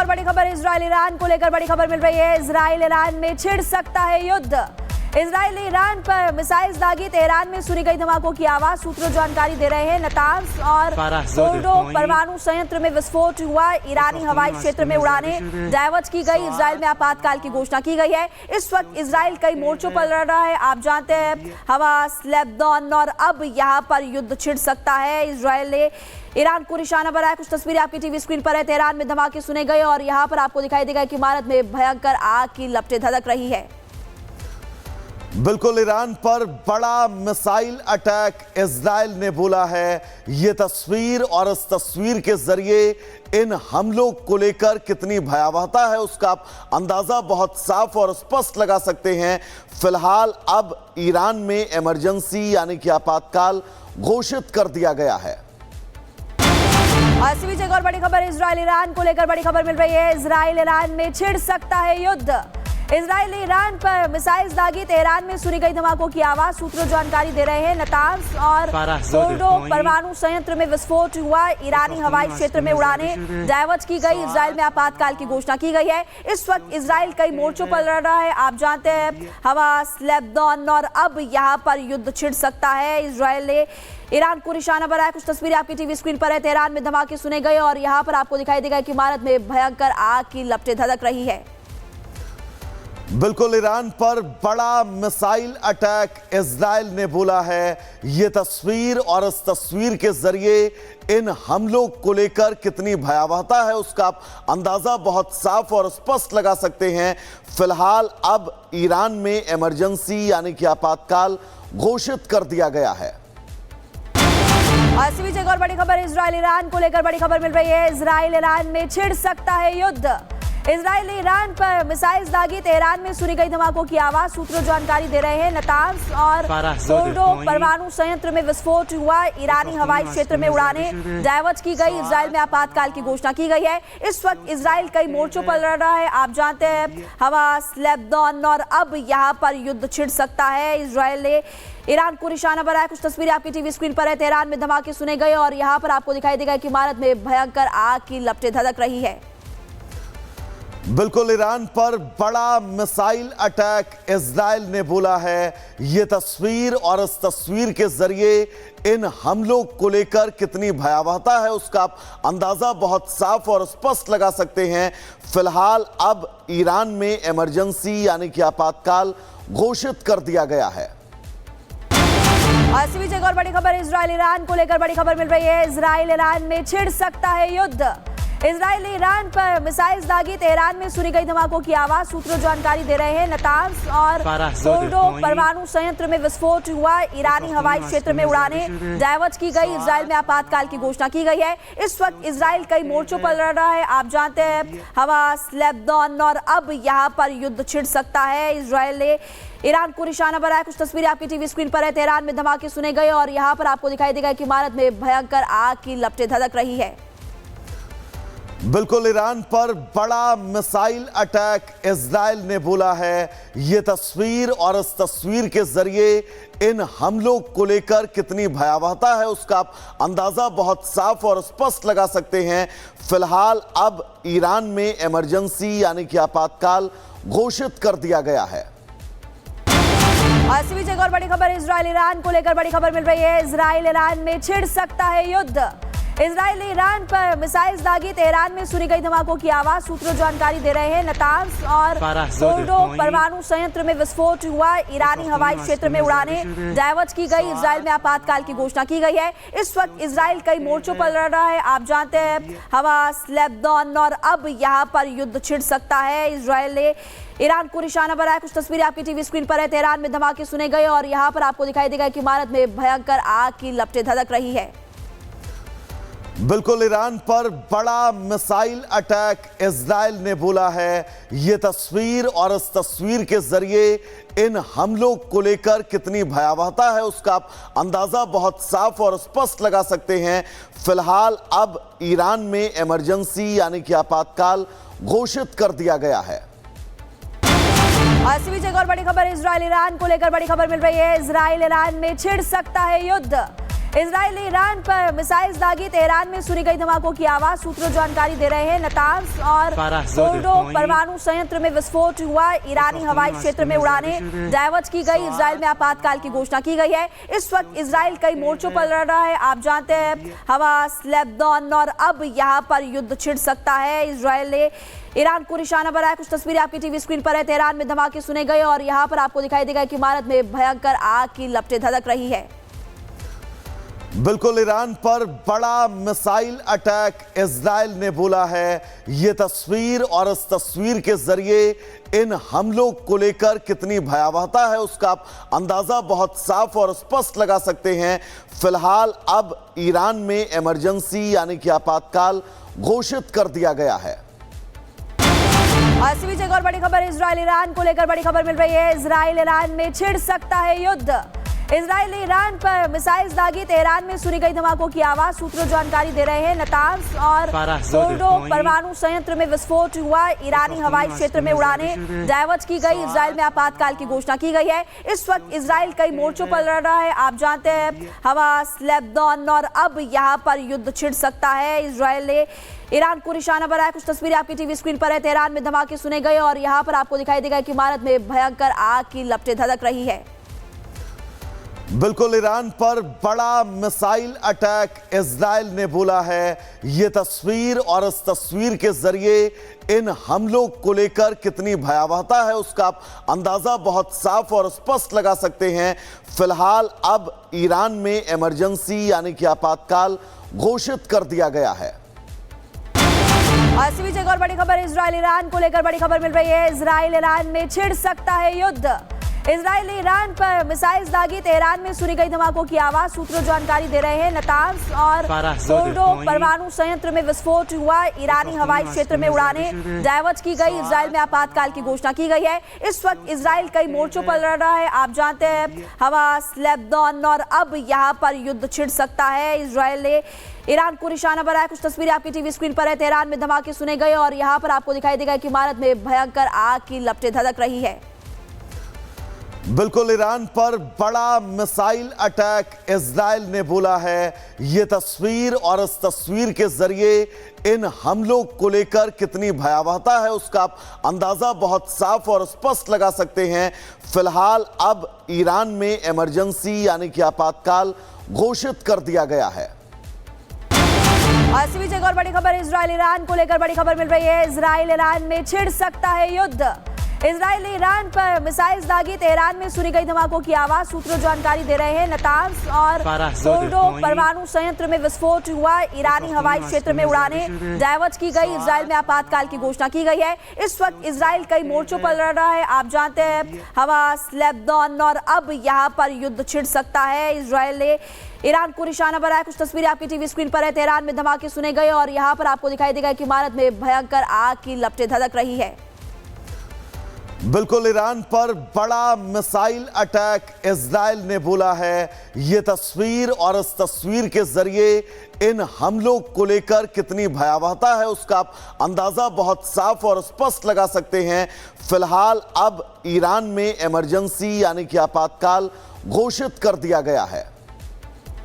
और बड़ी खबर इजराइल ईरान को लेकर बड़ी खबर मिल रही है। इजराइल ईरान में छिड़ सकता है युद्ध। इजराइल ने ईरान पर मिसाइल दागी, तेहरान में सुनी गई धमाकों की आवाज। सूत्रों जानकारी दे रहे हैं नतांज और फोर्डो परमाणु संयंत्र में विस्फोट हुआ। ईरानी हवाई क्षेत्र में उड़ानें डायवर्ट की गई। इजराइल में आपातकाल की घोषणा की गई है। इस वक्त इजराइल कई मोर्चों पर लड़ रहा है। आप जानते हैं हमास, लेबनान और अब यहाँ पर युद्ध छिड़ सकता है। इजराइल ने ईरान को निशाना बनाया। कुछ तस्वीरें आपकी टीवी स्क्रीन पर है। तेहरान में धमाके सुने गए और यहाँ पर आपको दिखाई देगा कि इमारत में भयंकर आग की लपटें धधक रही है। बिल्कुल, ईरान पर बड़ा मिसाइल अटैक इजराइल ने बोला है। ये तस्वीर और इस तस्वीर के जरिए इन हमलों को लेकर कितनी भयावहता है उसका आप अंदाजा बहुत साफ और स्पष्ट लगा सकते हैं। फिलहाल अब ईरान में इमरजेंसी यानी कि आपातकाल घोषित कर दिया गया है। इसी बीच एक और बड़ी खबर इजराइल ईरान को लेकर बड़ी खबर मिल रही है। इजराइल ईरान में छिड़ सकता है युद्ध। इजराइल ने ईरान पर मिसाइल दागी, तेहरान में सुनी गई धमाकों की आवाज। सूत्रों जानकारी दे रहे हैं नतांज और फोर्डो परमाणु संयंत्र में विस्फोट हुआ। ईरानी हवाई क्षेत्र में उड़ानें डायवर्ट की गई। इजराइल में आपातकाल की घोषणा की गई है। इस वक्त इजराइल कई मोर्चों पर लड़ रहा है। आप जानते हैं हमास, लेबनान और अब यहाँ पर युद्ध छिड़ सकता है। इजराइल ने ईरान को निशाना बनाया। कुछ तस्वीरें आपकी टीवी स्क्रीन पर है। तेहरान में धमाके सुने गए और यहाँ पर आपको दिखाई देगा कि इमारत में भयंकर आग की लपटें धधक रही है। बिल्कुल, ईरान पर बड़ा मिसाइल अटैक इजराइल ने बोला है। ये तस्वीर और इस तस्वीर के जरिए इन हमलों को लेकर कितनी भयावहता है उसका आप अंदाजा बहुत साफ और स्पष्ट लगा सकते हैं। फिलहाल अब ईरान में इमरजेंसी यानी कि आपातकाल घोषित कर दिया गया है। इसी बीच एक और बड़ी खबर इजराइल ईरान को लेकर बड़ी खबर मिल रही है। इजराइल ईरान में छिड़ सकता है युद्ध। इजराइल ने ईरान पर मिसाइल दागी, तेहरान में सुनी गई धमाकों की आवाज। सूत्रों जानकारी दे रहे हैं नतांज और फोर्डो परमाणु संयंत्र में विस्फोट हुआ। ईरानी हवाई क्षेत्र में उड़ानें डायवर्ट की गई। इजराइल में आपातकाल की घोषणा की गई है। इस वक्त इजराइल कई मोर्चों पर लड़ रहा है। आप जानते हैं हमास, लेबनान और अब यहाँ पर युद्ध छिड़ सकता है। इजराइल ने ईरान को निशाना बनाया। कुछ तस्वीरें आपकी टीवी स्क्रीन पर है। तेहरान में धमाके सुने गए और यहाँ पर आपको दिखाई देगा कि इमारत में भयंकर आग की लपटें धधक रही है। बिल्कुल, ईरान पर बड़ा मिसाइल अटैक इजराइल ने बोला है। ये तस्वीर और इस तस्वीर के जरिए इन हमलों को लेकर कितनी भयावहता है उसका आप अंदाजा बहुत साफ और स्पष्ट लगा सकते हैं। फिलहाल अब ईरान में इमरजेंसी यानी कि आपातकाल घोषित कर दिया गया है। इसी बीच एक और बड़ी खबर इजराइल ईरान को लेकर बड़ी खबर मिल रही है। इजराइल ईरान में छिड़ सकता है युद्ध। इजराइल ने ईरान पर मिसाइल दागी, तेहरान में सुनी गई धमाकों की आवाज। सूत्रों जानकारी दे रहे हैं नतांज और फोर्डो परमाणु संयंत्र में विस्फोट हुआ। ईरानी हवाई क्षेत्र में उड़ानें डायवर्ट की गई। इजराइल में आपातकाल की घोषणा की गई है। इस वक्त इजराइल कई मोर्चों पर लड़ रहा है। आप जानते हैं हमास, लेबनान और अब यहाँ पर युद्ध छिड़ सकता है। इजराइल ने ईरान को निशाना बनाया। कुछ तस्वीरें आपकी टीवी स्क्रीन पर है। तेहरान में धमाके सुने गए और यहाँ पर आपको दिखाई देगा कि इमारत में भयंकर आग की लपटें धधक रही है। बिल्कुल, ईरान पर बड़ा मिसाइल अटैक इजराइल ने बोला है। ये तस्वीर और इस तस्वीर के जरिए इन हमलों को लेकर कितनी भयावहता है उसका आप अंदाजा बहुत साफ और स्पष्ट लगा सकते हैं। फिलहाल अब ईरान में इमरजेंसी यानी कि आपातकाल घोषित कर दिया गया है। इसी बीच एक और बड़ी खबर इजराइल ईरान को लेकर बड़ी खबर मिल रही है। इजराइल ईरान में छिड़ सकता है युद्ध। इजराइल ने ईरान पर मिसाइल दागी, तेहरान में सुनी गई धमाकों की आवाज। सूत्रों जानकारी दे रहे हैं नतांज और फोर्डो परमाणु संयंत्र में विस्फोट हुआ। ईरानी हवाई क्षेत्र में उड़ानें डायवर्ट की गई। इजराइल में आपातकाल की घोषणा की गई है। इस वक्त इजराइल कई मोर्चों पर लड़ रहा है। आप जानते हैं हमास, लेबनान और अब यहाँ पर युद्ध छिड़ सकता है। इजराइल ने ईरान को निशाना बनाया। कुछ तस्वीरें आपकी टीवी स्क्रीन पर है। तेहरान में धमाके सुने गए और यहाँ पर आपको दिखाई देगा कि इमारत में भयंकर आग की लपटें धधक रही है। बिल्कुल, ईरान पर बड़ा मिसाइल अटैक इजराइल ने बोला है। ये तस्वीर और इस तस्वीर के जरिए इन हमलों को लेकर कितनी भयावहता है उसका आप अंदाजा बहुत साफ और स्पष्ट लगा सकते हैं। फिलहाल अब ईरान में इमरजेंसी यानी कि आपातकाल घोषित कर दिया गया है। इसी बीच एक और बड़ी खबर इजराइल ईरान को लेकर बड़ी खबर मिल रही है। इजराइल ईरान में छिड़ सकता है युद्ध। इजराइल ने ईरान पर मिसाइल दागी, तेहरान में सुनी गई धमाकों की आवाज। सूत्रों जानकारी दे रहे हैं नतांज और फोर्डो परमाणु संयंत्र में विस्फोट हुआ। ईरानी हवाई क्षेत्र में उड़ानें डायवर्ट की गई। इजराइल में आपातकाल की घोषणा की गई है। इस वक्त इजराइल कई मोर्चों पर लड़ रहा है। आप जानते हैं हमास, लेबनान और अब यहाँ पर युद्ध छिड़ सकता है। इजराइल ने ईरान को निशाना बनाया। कुछ तस्वीरें आपकी टीवी स्क्रीन पर है। तेहरान में धमाके सुने गए और यहाँ पर आपको दिखाई देगा कि इमारत में भयंकर आग की लपटें धधक रही है। बिल्कुल, ईरान पर बड़ा मिसाइल अटैक इजराइल ने बोला है। ये तस्वीर और इस तस्वीर के जरिए इन हमलों को लेकर कितनी भयावहता है उसका आप अंदाजा बहुत साफ और स्पष्ट लगा सकते हैं। फिलहाल अब ईरान में इमरजेंसी यानी कि आपातकाल घोषित कर दिया गया है। इसी बीच एक और बड़ी खबर इजराइल ईरान को लेकर बड़ी खबर मिल रही है। इजराइल ईरान में छिड़ सकता है युद्ध। इजराइल ने ईरान पर मिसाइल दागी, तेहरान में सुनी गई धमाकों की आवाज। सूत्रों जानकारी दे रहे हैं नतांज और फोर्डो परमाणु संयंत्र में विस्फोट हुआ। ईरानी हवाई क्षेत्र में उड़ानें डायवर्ट की गई। इजराइल में आपातकाल की घोषणा की गई है। इस वक्त इजराइल कई मोर्चों पर लड़ रहा है। आप जानते हैं हमास, लेबनान और अब यहाँ पर युद्ध छिड़ सकता है। इजराइल ने ईरान को निशाना बनाया। कुछ तस्वीरें आपकी टीवी स्क्रीन पर है। तेहरान में धमाके सुने गए और यहाँ पर आपको दिखाई देगा कि इमारत में भयंकर आग की लपटें धधक रही है। बिल्कुल, ईरान पर बड़ा मिसाइल अटैक इजराइल ने बोला है। ये तस्वीर और इस तस्वीर के जरिए इन हमलों को लेकर कितनी भयावहता है उसका आप अंदाजा बहुत साफ और स्पष्ट लगा सकते हैं। फिलहाल अब ईरान में इमरजेंसी यानी कि आपातकाल घोषित कर दिया गया है। इसी बीच एक और बड़ी खबर इजराइल ईरान को लेकर बड़ी खबर मिल रही है। इजराइल ईरान में छिड़ सकता है युद्ध। इजराइल ने ईरान पर मिसाइल दागी, तेहरान में सुनी गई धमाकों की आवाज। सूत्रों जानकारी दे रहे हैं नतांज और फोर्डो परमाणु संयंत्र में विस्फोट हुआ। ईरानी हवाई क्षेत्र में उड़ानें डायवर्ट की गई। इजराइल में आपातकाल की घोषणा की गई है। इस वक्त इजराइल कई मोर्चों पर लड़ रहा है। आप जानते हैं हमास, लेबनान और अब यहाँ पर युद्ध छिड़ सकता है। इजराइल ने ईरान को निशाना बनाया। कुछ तस्वीरें आपकी टीवी स्क्रीन पर है। तेहरान में धमाके सुने गए और यहाँ पर आपको दिखाई देगा कि इमारत में भयंकर आग की लपटें धधक रही है। बिल्कुल, ईरान पर बड़ा मिसाइल अटैक इजराइल ने बोला है। ये तस्वीर और इस तस्वीर के जरिए इन हमलों को लेकर कितनी भयावहता है उसका आप अंदाजा बहुत साफ और स्पष्ट लगा सकते हैं। फिलहाल अब ईरान में इमरजेंसी यानी कि आपातकाल घोषित कर दिया गया है। इसी बीच एक और बड़ी खबर इजराइल ईरान को लेकर बड़ी खबर मिल रही है। इजराइल ईरान में छिड़ सकता है युद्ध। इजराइल ने ईरान पर मिसाइल दागी, तेहरान में सुनी गई धमाकों की आवाज। सूत्रों जानकारी दे रहे हैं नतांज और फोर्डो परमाणु संयंत्र में विस्फोट हुआ। ईरानी हवाई क्षेत्र में उड़ानें डायवर्ट की गई। इजराइल में आपातकाल की घोषणा की गई है। इस वक्त इजराइल कई मोर्चों पर लड़ रहा है। आप जानते हैं हमास, लेबनान और अब यहाँ पर युद्ध छिड़ सकता है। इजराइल ने ईरान को निशाना बनाया। कुछ तस्वीरें आपकी टीवी स्क्रीन पर है। तेहरान में धमाके सुने गए और यहाँ पर आपको दिखाई देगा कि इमारत में भयंकर आग की लपटें धधक रही है। बिल्कुल, ईरान पर बड़ा मिसाइल अटैक इजराइल ने बोला है। ये तस्वीर और इस तस्वीर के जरिए इन हमलों को लेकर कितनी भयावहता है उसका आप अंदाजा बहुत साफ और स्पष्ट लगा सकते हैं। फिलहाल अब ईरान में इमरजेंसी यानी कि आपातकाल घोषित कर दिया गया है।